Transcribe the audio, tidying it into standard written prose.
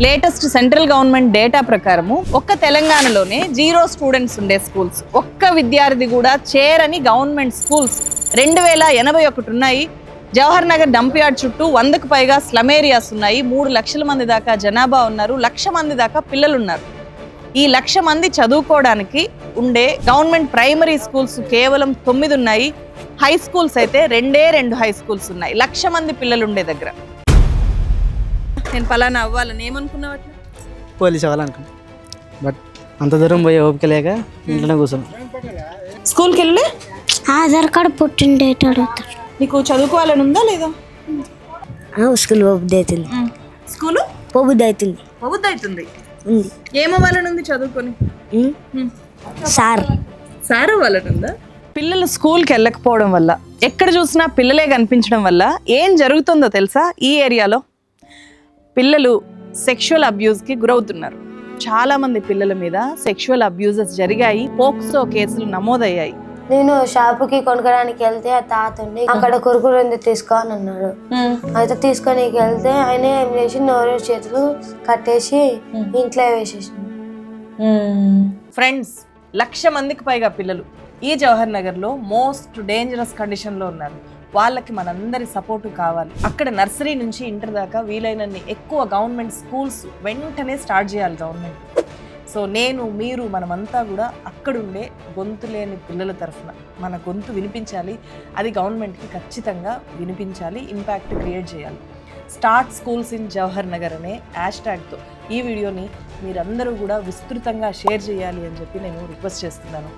Latest central government data ప్రకారము ఒక్క తెలంగాణలోనే 0 స్టూడెంట్స్ ఉండే స్కూల్స్, ఒక్క విద్యార్థి కూడా చేరని గవర్నమెంట్ స్కూల్స్ 2081 ఉన్నాయి. జవహర్ నగర్ డంప్ యార్డ్ చుట్టూ 100కు పైగా స్లమ్ ఏరియాస్ ఉన్నాయి. 3 లక్షల మంది దాకా జనాభా ఉన్నారు. 1,00,000 మంది దాకా పిల్లలు ఉన్నారు. ఈ 1,00,000 మంది చదువుకోవడానికి ఉండే గవర్నమెంట్ ప్రైమరీ స్కూల్స్ కేవలం 9 ఉన్నాయి. హై స్కూల్స్ అయితే 2 హై స్కూల్స్ ఉన్నాయి 1,00,000 మంది పిల్లలు ఉండే దగ్గర. నేను పలానా అవ్వాలని ఏమనుకున్నావు? అట్లా పోలీస్ అవ్వాలనుకున్నా, బట్ అంత దూరం పోయే ఓపిక లేక ఇంట్లోనే కూర్చున్నాం. స్కూల్కి వెళ్ళి ఆధార్ కార్డు పుట్టిన డేట్ అడుగుతారు. నీకు చదువుకోవాలని ఉందా లేదా? స్కూల్ పోబుద్ది అవుతుంది. స్కూలు పోబుద్ది అవుతుంది. అవుద్ది అవుతుంది. ఉంది. ఏమవ్వాలని ఉంది చదువుకొని? సార్ అవ్వాలని ఉందా? పిల్లలు స్కూల్కి వెళ్ళకపోవడం వల్ల, ఎక్కడ చూసినా పిల్లలే కనిపించడం వల్ల ఏం జరుగుతుందో తెలుసా? ఈ ఏరియాలో పిల్లలు సెక్షువల్ అబ్యూస్కి గురవుతున్నారు. చాలా మంది పిల్లల మీద సెక్షువల్ అబ్యూజెస్ జరిగాయి. పోక్సో కేసులు నమోదయ్యాయి. నేను షాపుకి కొనుక్కోడానికి వెళ్తే ఆ తాత ఉండి అక్కడ కురుకురు ఎందుకు తీసుకో అని అన్నాడు. అయితే తీసుకొని వెళ్తే ఆయన ఏం చేసి నోరు చేతులు కట్టేసి ఇంట్లో వేసేసి. ఫ్రెండ్స్, 1,00,000 మందికి పైగా పిల్లలు ఈ జవహర్ నగర్లో మోస్ట్ డేంజరస్ కండిషన్లో ఉన్నారు. వాళ్ళకి మనందరి సపోర్టు కావాలి. అక్కడ నర్సరీ నుంచి ఇంటర్ దాకా వీలైనన్ని ఎక్కువ గవర్నమెంట్ స్కూల్స్ వెంటనే స్టార్ట్ చేయాలి గవర్నమెంట్. సో నేను, మీరు, మనమంతా కూడా అక్కడుండే గొంతు లేని పిల్లల తరఫున మన గొంతు వినిపించాలి. అది గవర్నమెంట్కి ఖచ్చితంగా వినిపించాలి, ఇంపాక్ట్ క్రియేట్ చేయాలి. Start schools in Jawahar Nagar అనే హ్యాష్ట్యాగ్తో ఈ వీడియోని మీరందరూ కూడా విస్తృతంగా షేర్ చేయాలి అని చెప్పి నేను రిక్వెస్ట్ చేస్తున్నాను.